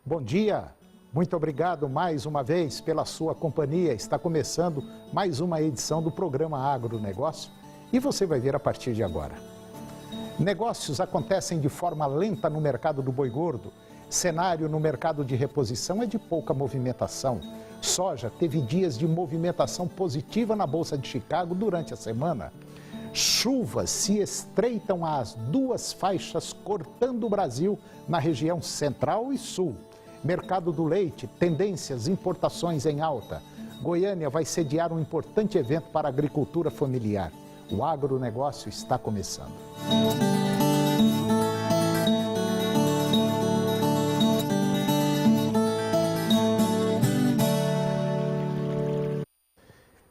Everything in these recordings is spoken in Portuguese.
Bom dia, muito obrigado mais uma vez pela sua companhia. Está começando mais uma edição do programa Agronegócio e você vai ver a partir de agora. Negócios acontecem de forma lenta no mercado do boi gordo. Cenário no mercado de reposição é de pouca movimentação. Soja teve dias de movimentação positiva na Bolsa de Chicago durante a semana. Chuvas se estreitam as duas faixas cortando o Brasil na região central e sul. Mercado do leite, tendências, importações em alta. Goiânia vai sediar um importante evento para a agricultura familiar. O agronegócio está começando.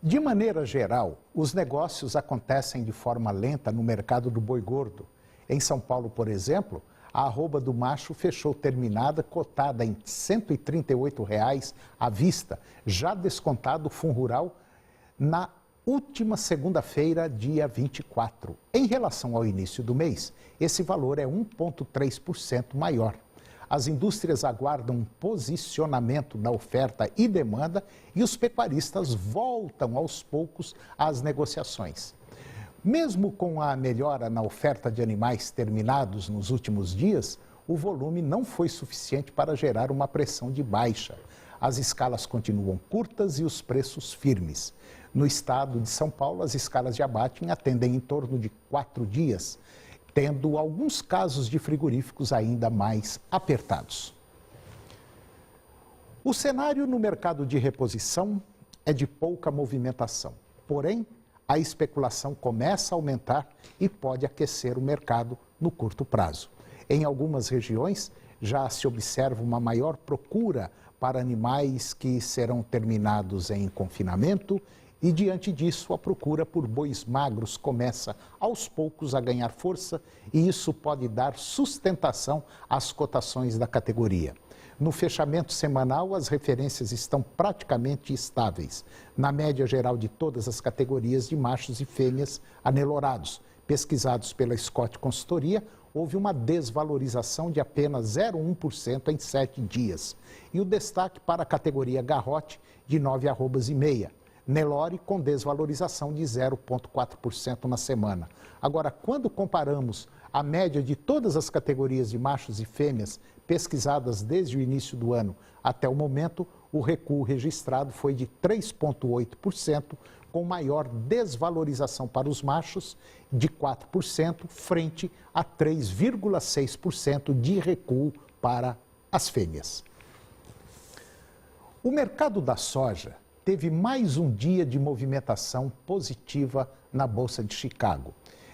De maneira geral, os negócios acontecem de forma lenta no mercado do boi gordo. Em São Paulo, por exemplo, a arroba do macho fechou terminada, cotada em R$ 138,00 à vista, já descontado o fundo rural na última segunda-feira, dia 24. Em relação ao início do mês, esse valor é 1,3% maior. As indústrias aguardam um posicionamento da oferta e demanda e os pecuaristas voltam aos poucos às negociações. Mesmo com a melhora na oferta de animais terminados nos últimos dias, o volume não foi suficiente para gerar uma pressão de baixa. As escalas continuam curtas e os preços firmes. No estado de São Paulo, as escalas de abate atendem em torno de 4 dias, tendo alguns casos de frigoríficos ainda mais apertados. O cenário no mercado de reposição é de pouca movimentação, porém, a especulação começa a aumentar e pode aquecer o mercado no curto prazo. Em algumas regiões, já se observa uma maior procura para animais que serão terminados em confinamento e, diante disso, a procura por bois magros começa aos poucos a ganhar força e isso pode dar sustentação às cotações da categoria. No fechamento semanal, as referências estão praticamente estáveis, na média geral de todas as categorias de machos e fêmeas anelorados. Pesquisados pela Scott Consultoria, houve uma desvalorização de apenas 0,1% em 7 dias. E o destaque para a categoria garrote, de 9,5. Nelore com desvalorização de 0,4% na semana. Agora, quando comparamos a média de todas as categorias de machos e fêmeas pesquisadas desde o início do ano até o momento, o recuo registrado foi de 3,8%, com maior desvalorização para os machos de 4%, frente a 3,6% de recuo para as fêmeas. O mercado da soja teve mais um dia de movimentação positiva na Bolsa de Chicago.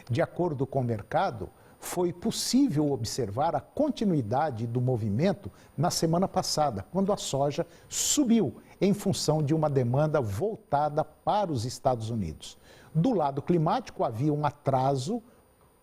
De acordo com o mercado, foi possível observar a continuidade do movimento na semana passada, quando a soja subiu em função de uma demanda voltada para os Estados Unidos. Do lado climático, havia um atraso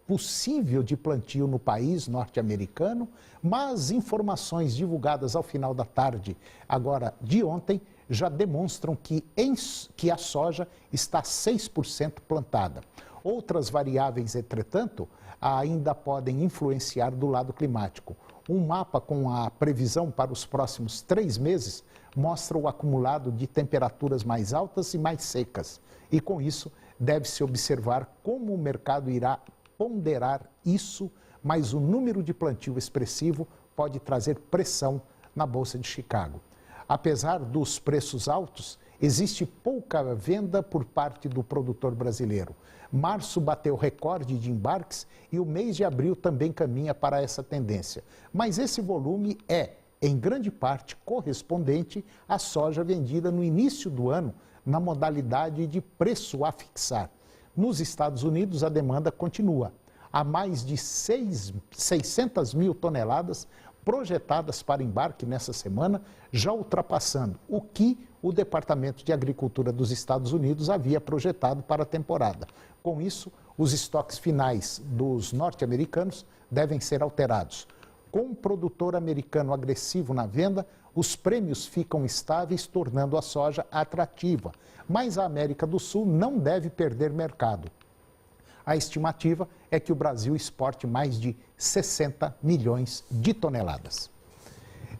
possível de plantio no país norte-americano, mas informações divulgadas ao final da tarde, agora de ontem, já demonstram que a soja está 6% plantada. Outras variáveis, entretanto, ainda podem influenciar do lado climático. Um mapa com a previsão para os próximos 3 meses mostra o acumulado de temperaturas mais altas e mais secas. E com isso, deve-se observar como o mercado irá ponderar isso, mas o número de plantio expressivo pode trazer pressão na Bolsa de Chicago. Apesar dos preços altos, existe pouca venda por parte do produtor brasileiro. Março bateu recorde de embarques e o mês de abril também caminha para essa tendência. Mas esse volume é, em grande parte, correspondente à soja vendida no início do ano na modalidade de preço a fixar. Nos Estados Unidos, a demanda continua. Há mais de 600 mil toneladas projetadas para embarque nessa semana, já ultrapassando o que o Departamento de Agricultura dos Estados Unidos havia projetado para a temporada. Com isso, os estoques finais dos norte-americanos devem ser alterados. Com o produtor americano agressivo na venda, os prêmios ficam estáveis, tornando a soja atrativa. Mas a América do Sul não deve perder mercado. A estimativa é que o Brasil exporte mais de 60 milhões de toneladas.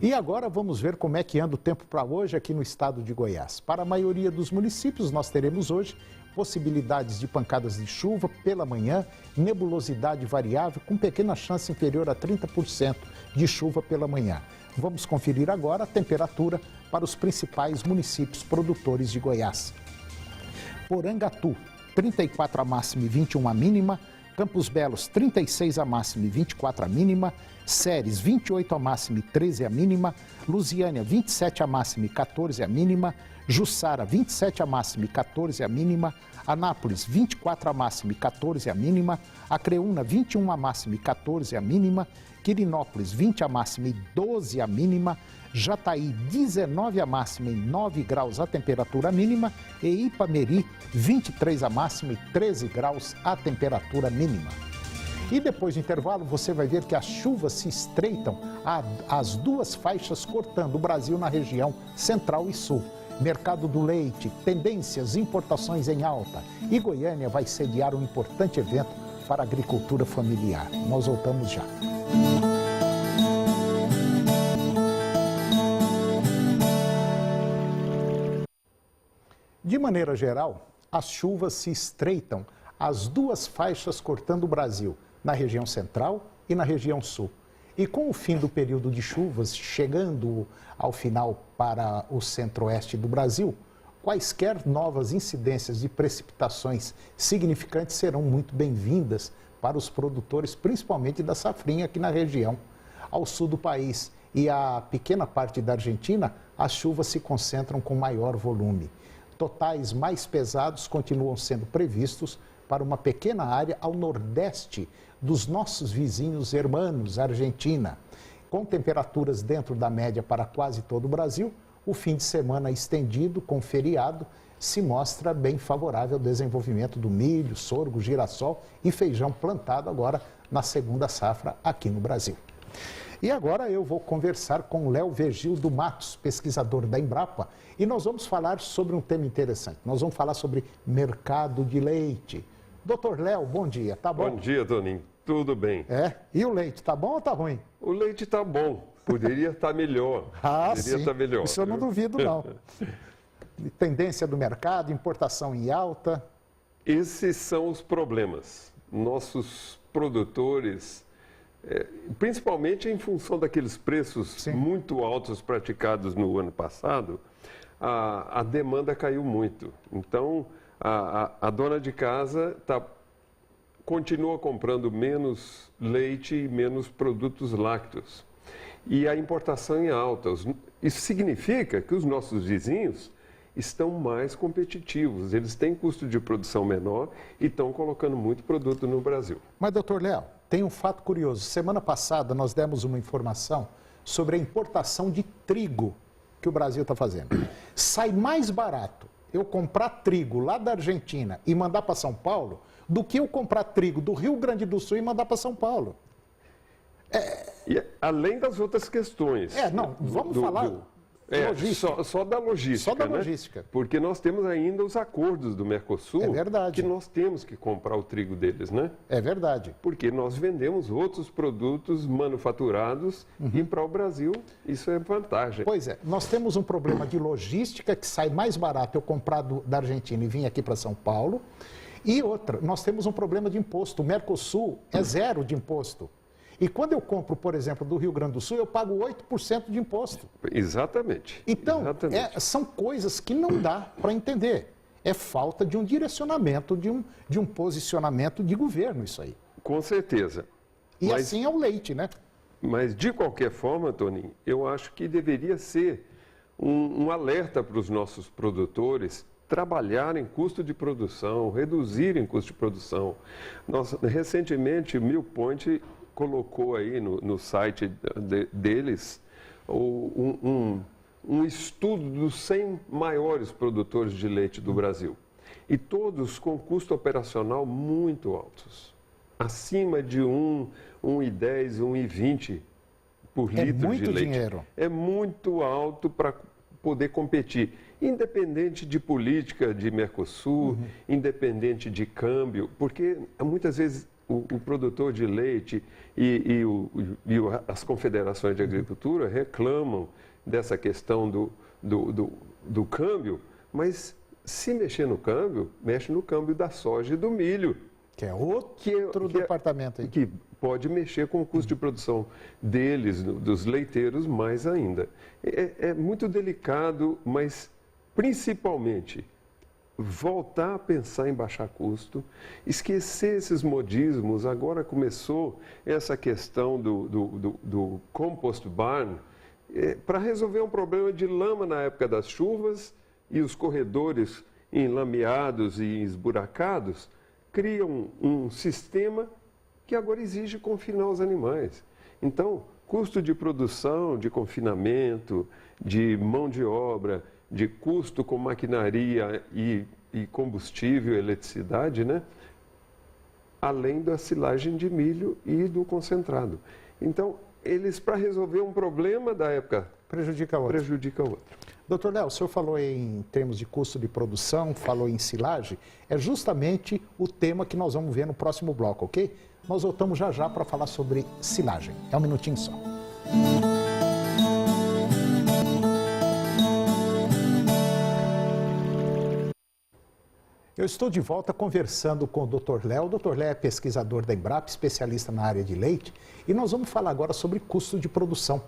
E agora vamos ver como é que anda o tempo para hoje aqui no estado de Goiás. Para a maioria dos municípios, nós teremos hoje possibilidades de pancadas de chuva pela manhã, nebulosidade variável com pequena chance inferior a 30% de chuva pela manhã. Vamos conferir agora a temperatura para os principais municípios produtores de Goiás. Porangatu, 34 a máxima e 21 a mínima. Campos Belos, 36 a máxima e 24 a mínima. Ceres, 28 a máxima e 13 a mínima. Lusiânia, 27 a máxima e 14 a mínima. Jussara, 27 a máxima e 14 a mínima. Anápolis, 24 a máxima e 14 a mínima. Acreúna, 21 a máxima e 14 a mínima. Quirinópolis, 20 a máxima e 12 a mínima. Jataí, 19 a máxima e 9 graus a temperatura mínima. E Ipameri, 23 a máxima e 13 graus a temperatura mínima. E depois do intervalo, você vai ver que as chuvas se estreitam às duas faixas cortando o Brasil na região central e sul. Mercado do leite, tendências, importações em alta. E Goiânia vai sediar um importante evento para a agricultura familiar. Nós voltamos já. De maneira geral, as chuvas se estreitam às duas faixas cortando o Brasil, na região central e na região sul. E com o fim do período de chuvas, chegando ao final para o centro-oeste do Brasil, quaisquer novas incidências de precipitações significantes serão muito bem-vindas para os produtores, principalmente da safrinha aqui na região. Ao sul do país e a pequena parte da Argentina, as chuvas se concentram com maior volume. Totais mais pesados continuam sendo previstos para uma pequena área ao nordeste dos nossos vizinhos hermanos, Argentina. Com temperaturas dentro da média para quase todo o Brasil, o fim de semana estendido com feriado se mostra bem favorável ao desenvolvimento do milho, sorgo, girassol e feijão plantado agora na segunda safra aqui no Brasil. E agora eu vou conversar com Léo Vergildo Matos, pesquisador da Embrapa, e nós vamos falar sobre um tema interessante. Nós vamos falar sobre mercado de leite. Doutor Léo, bom dia, tá bom? Bom dia, Toninho. Tudo bem. É? E o leite, tá bom ou tá ruim? O leite tá bom. Poderia estar melhor. Poderia estar melhor. Isso eu não duvido, não. Tendência do mercado, importação em alta. Esses são os problemas. Nossos produtores, principalmente em função daqueles preços muito altos praticados no ano passado, a demanda caiu muito. Então, a dona de casa continua comprando menos leite e menos produtos lácteos. E a importação em alta. Isso significa que os nossos vizinhos estão mais competitivos. Eles têm custo de produção menor e estão colocando muito produto no Brasil. Mas, doutor Léo, tem um fato curioso. Semana passada nós demos uma informação sobre a importação de trigo que o Brasil está fazendo. Sai mais barato eu comprar trigo lá da Argentina e mandar para São Paulo do que eu comprar trigo do Rio Grande do Sul e mandar para São Paulo. E além das outras questões. Vamos falar logística. Só da logística. Só da logística. Né? Porque nós temos ainda os acordos do Mercosul. É verdade. Que nós temos que comprar o trigo deles, né? É verdade. Porque nós vendemos outros produtos manufaturados e para o Brasil isso é vantagem. Pois é, nós temos um problema de logística que sai mais barato eu comprar da Argentina e vir aqui para São Paulo. E outra, nós temos um problema de imposto. O Mercosul é zero de imposto. E quando eu compro, por exemplo, do Rio Grande do Sul, eu pago 8% de imposto. Exatamente. Então, são coisas que não dá para entender. É falta de um direcionamento, de um posicionamento de governo isso aí. Com certeza. E assim é o leite, né? Mas, de qualquer forma, Toninho, eu acho que deveria ser um alerta para os nossos produtores trabalharem custo de produção, reduzirem custo de produção. Recentemente, o Mill Point colocou aí no site deles um estudo dos 100 maiores produtores de leite do Brasil. E todos com custo operacional muito altos. Acima de 1,10, 1,20 por litro de leite. É muito dinheiro. É muito alto para poder competir. Independente de política de Mercosul, independente de câmbio, porque muitas vezes o produtor de leite e as confederações de agricultura reclamam dessa questão do câmbio, mas se mexer no câmbio, mexe no câmbio da soja e do milho. Que é outro departamento aí. Que pode mexer com o custo de produção deles, dos leiteiros, mais ainda. É muito delicado, mas principalmente voltar a pensar em baixar custo, esquecer esses modismos. Agora começou essa questão do compost barn, para resolver um problema de lama na época das chuvas e os corredores enlameados e esburacados, criam um sistema que agora exige confinar os animais. Então, custo de produção, de confinamento, de mão de obra, de custo com maquinaria e combustível, eletricidade, né? Além da silagem de milho e do concentrado. Então, eles, para resolver um problema da época, prejudica o outro. Doutor Léo, o senhor falou em termos de custo de produção, falou em silagem, é justamente o tema que nós vamos ver no próximo bloco, ok? Nós voltamos já já para falar sobre silagem. É um minutinho só. Eu estou de volta conversando com o Dr. Léo. O Dr. Léo é pesquisador da Embrapa, especialista na área de leite, e nós vamos falar agora sobre custo de produção.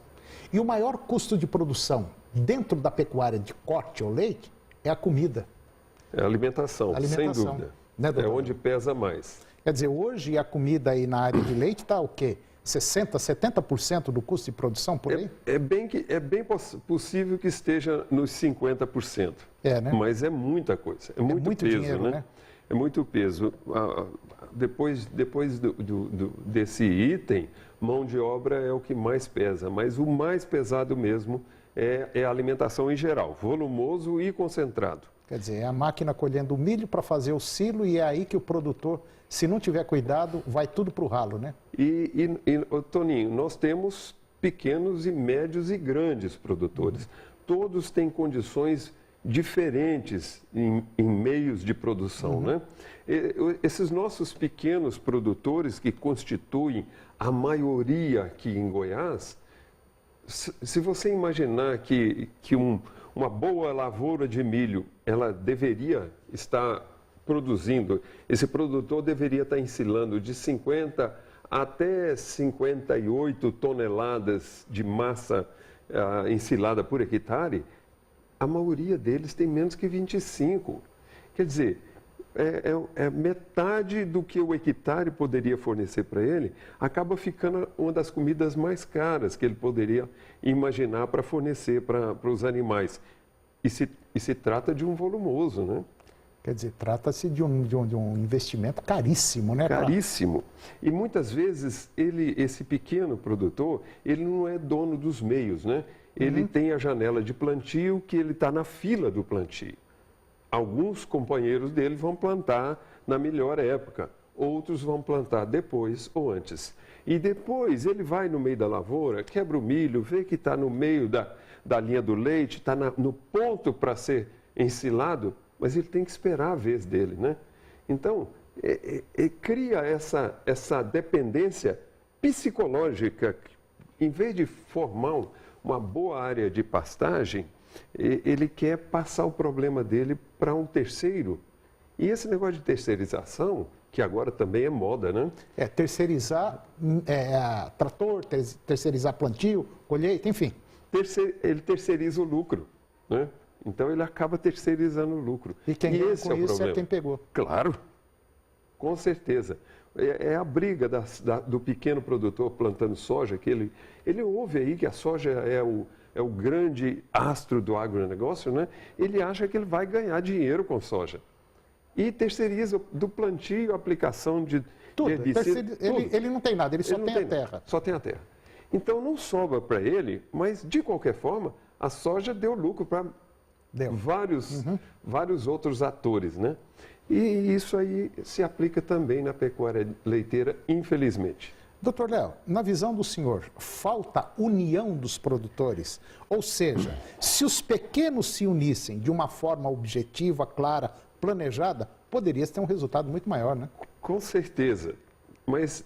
E o maior custo de produção dentro da pecuária de corte ou leite é a comida. É a alimentação, sem dúvida. Né, é onde pesa mais. Quer dizer, hoje a comida aí na área de leite está o quê? 60%, 70% do custo de produção por aí? É bem possível que esteja nos 50%. Né? Mas é muita coisa. É muito peso, dinheiro, né? É muito peso. Depois desse item, mão de obra é o que mais pesa. Mas o mais pesado mesmo é a alimentação em geral, volumoso e concentrado. Quer dizer, é a máquina colhendo o milho para fazer o silo e é aí que o produtor, se não tiver cuidado, vai tudo para o ralo, né? Toninho, nós temos pequenos e médios e grandes produtores. Todos têm condições diferentes em meios de produção, né? Esses nossos pequenos produtores que constituem a maioria aqui em Goiás, se você imaginar que uma boa lavoura de milho, ela deveria estar produzindo, esse produtor deveria estar ensilando de 50 até 58 toneladas de massa ensilada por hectare, a maioria deles tem menos que 25. Quer dizer, é metade do que o hectare poderia fornecer para ele, acaba ficando uma das comidas mais caras que ele poderia imaginar para fornecer para os animais. E se trata de um volumoso, né? Quer dizer, trata-se de um investimento caríssimo, né? Caríssimo. E muitas vezes esse pequeno produtor, ele não é dono dos meios, né? Ele tem a janela de plantio que ele está na fila do plantio. Alguns companheiros dele vão plantar na melhor época, outros vão plantar depois ou antes. E depois ele vai no meio da lavoura, quebra o milho, vê que está no meio da linha do leite, está no ponto para ser ensilado, mas ele tem que esperar a vez dele, né? Então, cria essa dependência psicológica. Em vez de formar uma boa área de pastagem, ele quer passar o problema dele para um terceiro. E esse negócio de terceirização, que agora também é moda, né? Terceirizar trator, terceirizar plantio, colheita, enfim. Ele terceiriza o lucro, né? Então ele acaba terceirizando o lucro. E quem ganha com isso é quem pegou. Claro, com certeza. É a briga do pequeno produtor plantando soja, que ele ouve aí que a soja é o grande astro do agronegócio, né? Ele acha que ele vai ganhar dinheiro com soja. E terceiriza do plantio, aplicação de herbicida. Ele não tem nada, ele só tem a terra. Só tem a terra. Então não sobra para ele, mas de qualquer forma, a soja deu lucro para vários outros atores, né? E isso aí se aplica também na pecuária leiteira, infelizmente. Doutor Léo, na visão do senhor, falta união dos produtores? Ou seja, se os pequenos se unissem de uma forma objetiva, clara, planejada, poderia ter um resultado muito maior, né? Com certeza. mas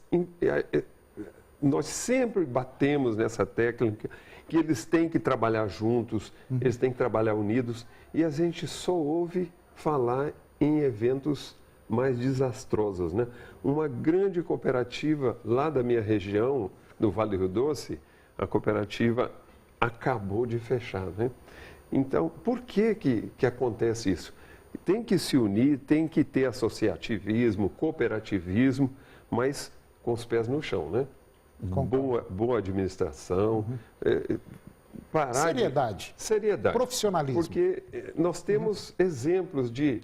nós sempre batemos nessa técnica que eles têm que trabalhar juntos, eles têm que trabalhar unidos, e a gente só ouve falar em eventos mais desastrosos, né? Uma grande cooperativa lá da minha região, do Vale do Rio Doce, a cooperativa acabou de fechar, né? Então, por que acontece isso? Tem que se unir, tem que ter associativismo, cooperativismo, mas com os pés no chão, né? Boa administração, seriedade. Seriedade. Profissionalismo. Porque nós temos exemplos de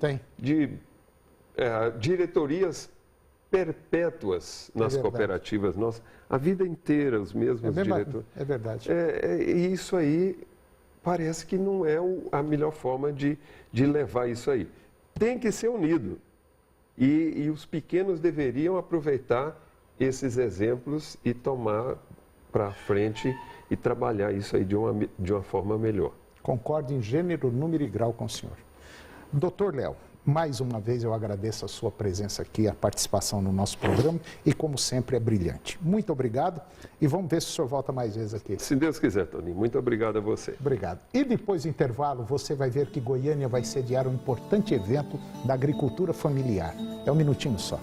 diretorias perpétuas nas cooperativas nossas, a vida inteira os mesmos diretores. É verdade. E isso aí parece que não é a melhor forma de levar isso aí. Tem que ser unido. E os pequenos deveriam aproveitar esses exemplos e tomar para frente e trabalhar isso aí de uma forma melhor. Concordo em gênero, número e grau com o senhor. Doutor Léo, mais uma vez eu agradeço a sua presença aqui, a participação no nosso programa e, como sempre, é brilhante. Muito obrigado e vamos ver se o senhor volta mais vezes aqui. Se Deus quiser, Toninho. Muito obrigado a você. Obrigado. E depois do intervalo, você vai ver que Goiânia vai sediar um importante evento da agricultura familiar. É um minutinho só.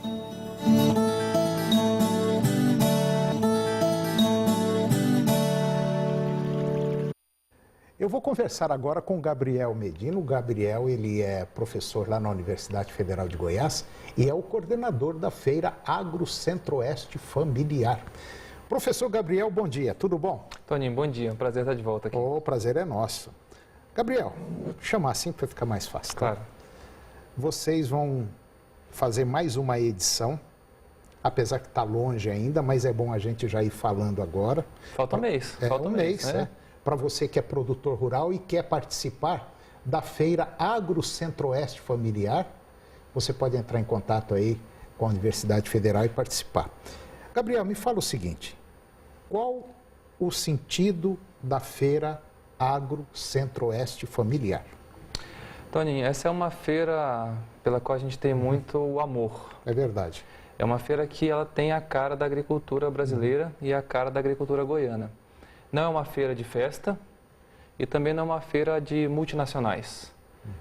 Eu vou conversar agora com o Gabriel Medina. O Gabriel, ele é professor lá na Universidade Federal de Goiás e é o coordenador da feira Agro Centro-Oeste Familiar. Professor Gabriel, bom dia, tudo bom? Toninho, bom dia, é um prazer estar de volta aqui. O prazer é nosso. Gabriel, vou chamar assim para ficar mais fácil. Claro. Tá? Vocês vão fazer mais uma edição, apesar que está longe ainda, mas é bom a gente já ir falando agora. Falta um mês. Falta um mês, né? Para você que é produtor rural e quer participar da feira Agro Centro-Oeste Familiar, você pode entrar em contato aí com a Universidade Federal e participar. Gabriel, me fala o seguinte, qual o sentido da feira Agro Centro-Oeste Familiar? Toninho, essa é uma feira pela qual a gente tem muito amor. É verdade. É uma feira que ela tem a cara da agricultura brasileira e a cara da agricultura goiana. Não é uma feira de festa e também não é uma feira de multinacionais.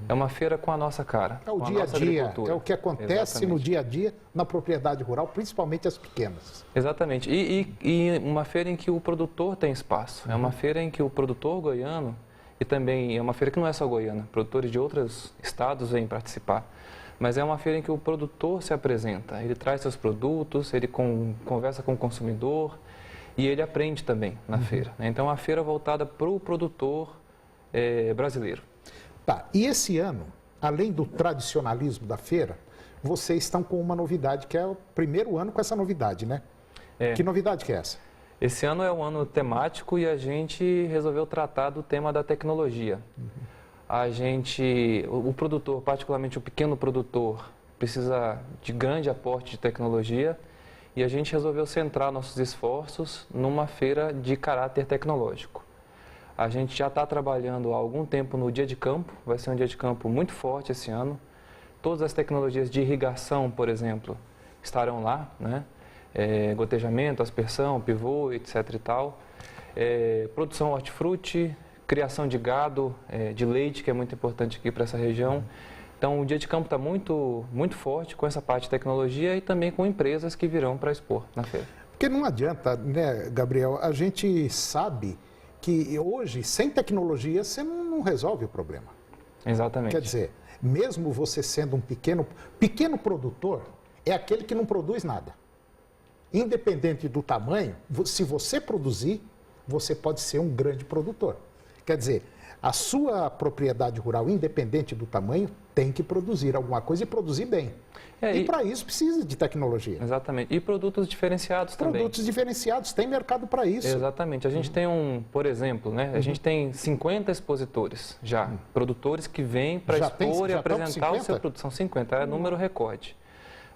É uma feira com a nossa cara. É o dia a dia, é o que acontece no dia a dia na propriedade rural, principalmente as pequenas. Exatamente. E uma feira em que o produtor tem espaço. É uma feira em que o produtor goiano, e também é uma feira que não é só goiana, produtores de outros estados vêm participar. Mas é uma feira em que o produtor se apresenta, ele traz seus produtos, ele conversa com o consumidor, e ele aprende também na feira. Então, é uma feira voltada para o produtor brasileiro. Tá, e esse ano, além do tradicionalismo da feira, vocês estão com uma novidade, que é o primeiro ano com essa novidade, né? Que novidade que é essa? Esse ano é um ano temático e a gente resolveu tratar do tema da tecnologia. O produtor, particularmente o pequeno produtor, precisa de grande aporte de tecnologia, e a gente resolveu centrar nossos esforços numa feira de caráter tecnológico. A gente já está trabalhando há algum tempo no dia de campo, vai ser um dia de campo muito forte esse ano. Todas as tecnologias de irrigação, por exemplo, estarão lá, né? Gotejamento, aspersão, pivô, etc. e tal. Produção hortifruti, criação de gado, de leite, que é muito importante aqui para essa região. Então, o dia de campo está muito forte com essa parte de tecnologia e também com empresas que virão para expor na feira. Porque não adianta, né, Gabriel? A gente sabe que hoje, sem tecnologia, você não resolve o problema. Exatamente. Quer dizer, mesmo você sendo um pequeno produtor, é aquele que não produz nada. Independente do tamanho, se você produzir, você pode ser um grande produtor. Quer dizer, a sua propriedade rural, independente do tamanho, tem que produzir alguma coisa e produzir bem. E para isso precisa de tecnologia. Exatamente. E produtos diferenciados também. Produtos diferenciados, tem mercado para isso. Exatamente. A gente tem por exemplo, né? A gente tem 50 expositores já, produtores que vêm para expor e apresentar o seu produto. São 50, é número recorde.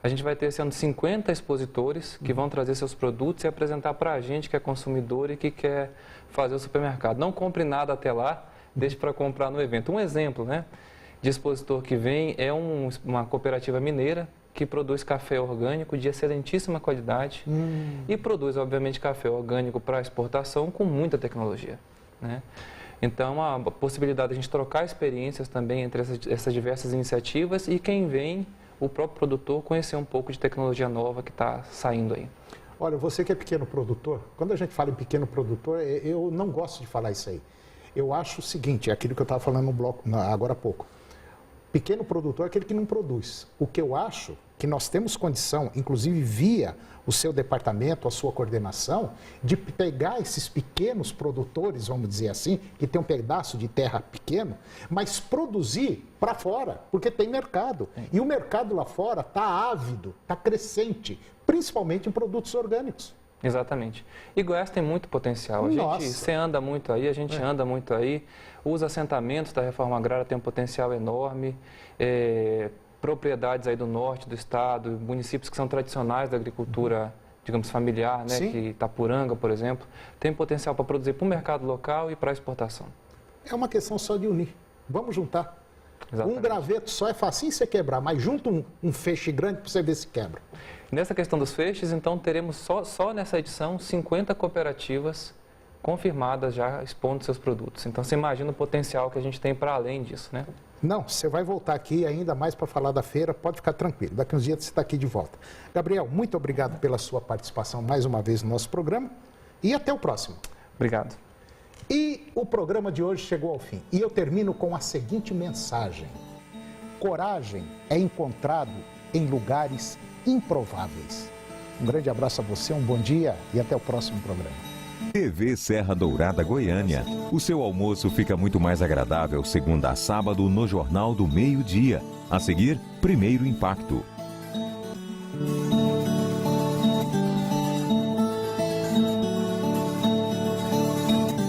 A gente vai ter esse ano 50 expositores que vão trazer seus produtos e apresentar para a gente que é consumidor e que quer fazer o supermercado. Não compre nada até lá, deixe para comprar no evento. Um exemplo, né, de expositor que vem é uma cooperativa mineira que produz café orgânico de excelentíssima qualidade e produz, obviamente, café orgânico para exportação com muita tecnologia, né? Então, a possibilidade de a gente trocar experiências também entre essas diversas iniciativas e quem vem, o próprio produtor, conhecer um pouco de tecnologia nova que está saindo aí. Olha, você que é pequeno produtor, quando a gente fala em pequeno produtor, eu não gosto de falar isso aí. Eu acho o seguinte, é aquilo que eu estava falando no bloco agora há pouco. Pequeno produtor é aquele que não produz. O que eu acho que nós temos condição, inclusive via o seu departamento, a sua coordenação, de pegar esses pequenos produtores, vamos dizer assim, que tem um pedaço de terra pequeno, mas produzir para fora, porque tem mercado. E o mercado lá fora está ávido, está crescente, principalmente em produtos orgânicos. Exatamente. E Goiás tem muito potencial. Você anda muito aí, a gente anda muito aí. Os assentamentos da reforma agrária têm um potencial enorme. Propriedades aí do norte do estado, municípios que são tradicionais da agricultura, digamos, familiar, né? Que Itapuranga, por exemplo, tem potencial para produzir para o mercado local e para a exportação. É uma questão só de unir. Vamos juntar. Exatamente. Um graveto só é facinho você quebrar, mas junta um feixe grande para você ver se quebra. Nessa questão dos feixes, então, teremos só nessa edição 50 cooperativas confirmadas já expondo seus produtos. Então, você imagina o potencial que a gente tem para além disso, né? Não, você vai voltar aqui ainda mais para falar da feira, pode ficar tranquilo. Daqui uns dias você está aqui de volta. Gabriel, muito obrigado pela sua participação mais uma vez no nosso programa e até o próximo. Obrigado. E o programa de hoje chegou ao fim. E eu termino com a seguinte mensagem. Coragem é encontrado em lugares improváveis. Um grande abraço a você, um bom dia e até o próximo programa. TV Serra Dourada Goiânia. O seu almoço fica muito mais agradável segunda a sábado no Jornal do Meio-Dia. A seguir, Primeiro Impacto.